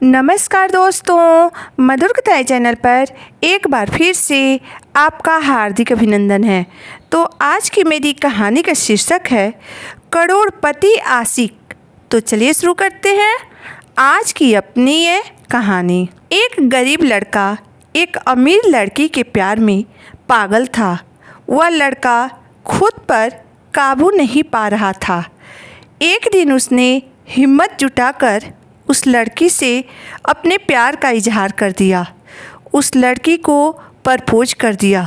नमस्कार दोस्तों, मधुर कथाएं चैनल पर एक बार फिर से आपका हार्दिक अभिनंदन है। तो आज की मेरी कहानी का शीर्षक है करोड़पति आशिक। तो चलिए शुरू करते हैं आज की अपनी ये कहानी। एक गरीब लड़का एक अमीर लड़की के प्यार में पागल था। वह लड़का खुद पर काबू नहीं पा रहा था। एक दिन उसने हिम्मत जुटाकर उस लड़की से अपने प्यार का इजहार कर दिया। उस लड़की को प्रपोज कर दिया,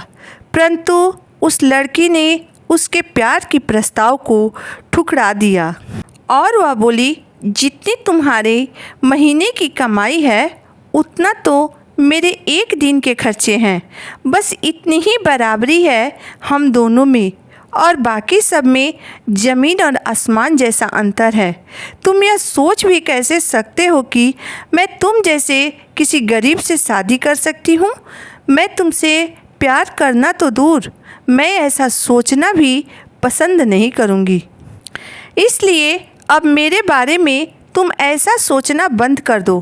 परंतु उस लड़की ने उसके प्यार की प्रस्ताव को ठुकरा दिया और वह बोली, जितनी तुम्हारे महीने की कमाई है उतना तो मेरे एक दिन के खर्चे हैं। बस इतनी ही बराबरी है हम दोनों में और बाकी सब में ज़मीन और आसमान जैसा अंतर है। तुम यह सोच भी कैसे सकते हो कि मैं तुम जैसे किसी गरीब से शादी कर सकती हूँ? मैं तुमसे प्यार करना तो दूर, मैं ऐसा सोचना भी पसंद नहीं करूँगी। इसलिए अब मेरे बारे में तुम ऐसा सोचना बंद कर दो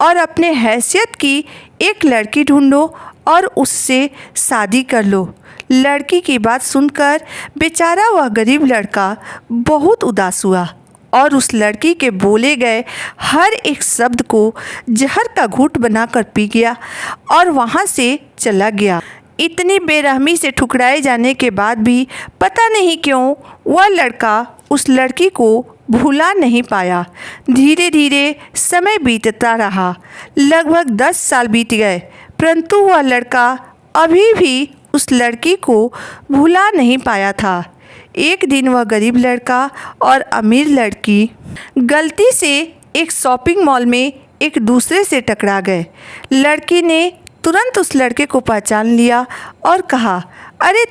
और अपने हैसियत की एक लड़की ढूंढो और उससे शादी कर लो। लड़की की बात सुनकर बेचारा वह गरीब लड़का बहुत उदास हुआ और उस लड़की के बोले गए हर एक शब्द को जहर का घूंट बनाकर पी गया और वहाँ से चला गया। इतनी बेरहमी से ठुकराए जाने के बाद भी पता नहीं क्यों वह लड़का उस लड़की को भूला नहीं पाया। धीरे धीरे समय बीतता रहा। लगभग 10 साल बीत गए, परंतु वह लड़का अभी भी उस लड़की को भुला नहीं पाया था। एक दिन वह गरीब लड़का और अमीर लड़की गलती से एक शॉपिंग मॉल में एक दूसरे से टकरा गए। लड़की ने तुरंत उस लड़के को पहचान लिया और कहा, अरे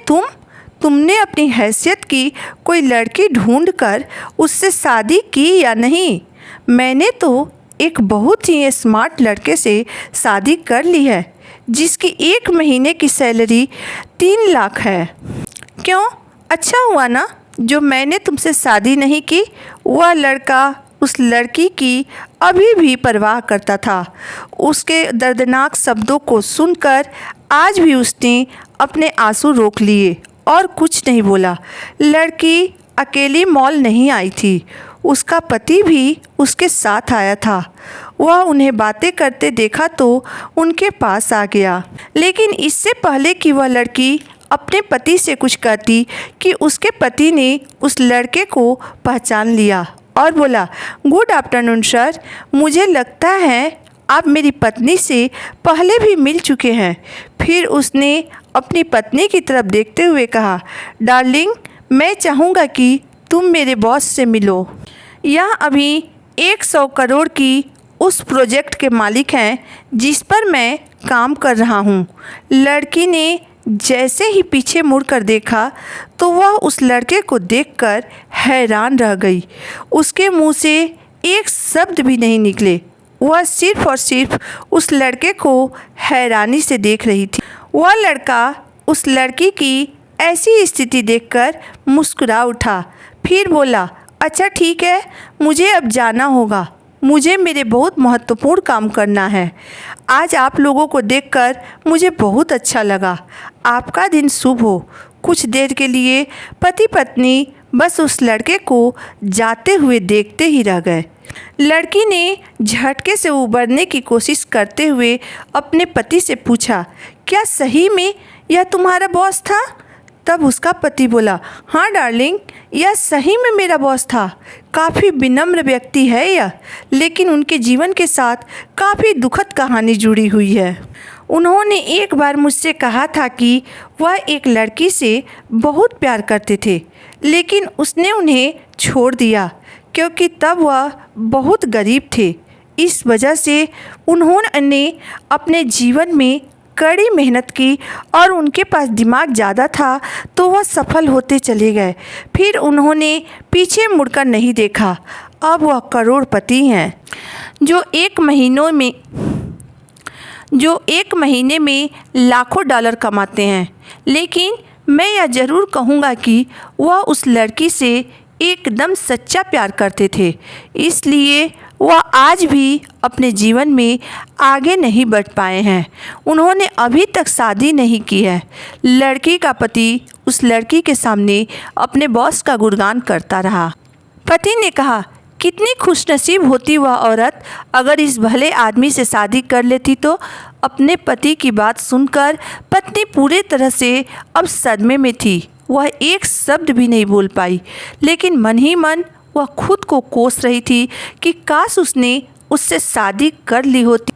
तुमने अपनी हैसियत की कोई लड़की ढूंढकर उससे शादी की या नहीं? मैंने तो एक बहुत ही स्मार्ट लड़के से शादी कर ली है जिसकी एक महीने की सैलरी 3 लाख है। क्यों? अच्छा हुआ ना जो मैंने तुमसे शादी नहीं की। वह लड़का उस लड़की की अभी भी परवाह करता था। उसके दर्दनाक शब्दों को सुनकर आज भी उसने अपने आंसू रोक लिए और कुछ नहीं बोला। लड़की अकेली मॉल नहीं आई थी, उसका पति भी उसके साथ आया था। वह उन्हें बातें करते देखा तो उनके पास आ गया, लेकिन इससे पहले कि वह लड़की अपने पति से कुछ कहती कि उसके पति ने उस लड़के को पहचान लिया और बोला, गुड आफ्टरनून सर, मुझे लगता है आप मेरी पत्नी से पहले भी मिल चुके हैं। फिर उसने अपनी पत्नी की तरफ देखते हुए कहा, डार्लिंग, मैं चाहूँगा कि तुम मेरे बॉस से मिलो। यह अभी 100 करोड़ की उस प्रोजेक्ट के मालिक हैं जिस पर मैं काम कर रहा हूँ। लड़की ने जैसे ही पीछे मुड़कर देखा तो वह उस लड़के को देखकर हैरान रह गई। उसके मुंह से एक शब्द भी नहीं निकले। वह सिर्फ और सिर्फ उस लड़के को हैरानी से देख रही थी। वह लड़का उस लड़की की ऐसी स्थिति देखकर मुस्कुरा उठा, फिर बोला, अच्छा ठीक है, मुझे अब जाना होगा। मुझे मेरे बहुत महत्वपूर्ण काम करना है। आज आप लोगों को देखकर मुझे बहुत अच्छा लगा। आपका दिन शुभ हो। कुछ देर के लिए पति पत्नी बस उस लड़के को जाते हुए देखते ही रह गए। लड़की ने झटके से उबरने की कोशिश करते हुए अपने पति से पूछा, क्या सही में यह तुम्हारा बॉस था? तब उसका पति बोला, हाँ डार्लिंग, यह सही में मेरा बॉस था। काफ़ी विनम्र व्यक्ति है यह, लेकिन उनके जीवन के साथ काफ़ी दुखद कहानी जुड़ी हुई है। उन्होंने एक बार मुझसे कहा था कि वह एक लड़की से बहुत प्यार करते थे, लेकिन उसने उन्हें छोड़ दिया क्योंकि तब वह बहुत गरीब थे। इस वजह से उन्होंने अपने जीवन में कड़ी मेहनत की और उनके पास दिमाग ज़्यादा था तो वह सफल होते चले गए। फिर उन्होंने पीछे मुड़कर नहीं देखा। अब वह करोड़पति हैं जो एक महीने में लाखों डॉलर कमाते हैं। लेकिन मैं यह ज़रूर कहूँगा कि वह उस लड़की से एकदम सच्चा प्यार करते थे, इसलिए वह आज भी अपने जीवन में आगे नहीं बढ़ पाए हैं। उन्होंने अभी तक शादी नहीं की है। लड़की का पति उस लड़की के सामने अपने बॉस का गुणगान करता रहा। पति ने कहा, कितनी खुशनसीब होती वह औरत अगर इस भले आदमी से शादी कर लेती तो। अपने पति की बात सुनकर पत्नी पूरे तरह से अब सदमे में थी। वह एक शब्द भी नहीं बोल पाई, लेकिन मन ही मन वह खुद को कोस रही थी कि काश उसने उससे शादी कर ली होती,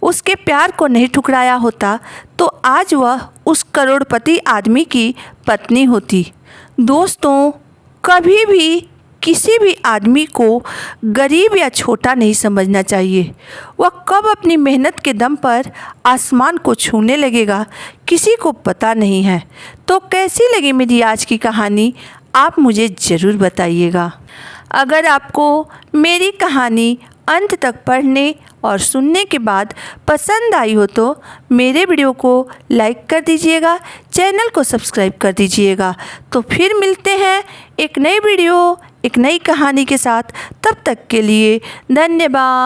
उसके प्यार को नहीं ठुकराया होता तो आज वह उस करोड़पति आदमी की पत्नी होती। दोस्तों, कभी भी किसी भी आदमी को गरीब या छोटा नहीं समझना चाहिए। वह कब अपनी मेहनत के दम पर आसमान को छूने लगेगा, किसी को पता नहीं है। तो कैसी लगी मेरी आज की कहानी, आप मुझे ज़रूर बताइएगा। अगर आपको मेरी कहानी अंत तक पढ़ने और सुनने के बाद पसंद आई हो तो मेरे वीडियो को लाइक कर दीजिएगा, चैनल को सब्सक्राइब कर दीजिएगा। तो फिर मिलते हैं एक नई वीडियो, एक नई कहानी के साथ। तब तक के लिए धन्यवाद।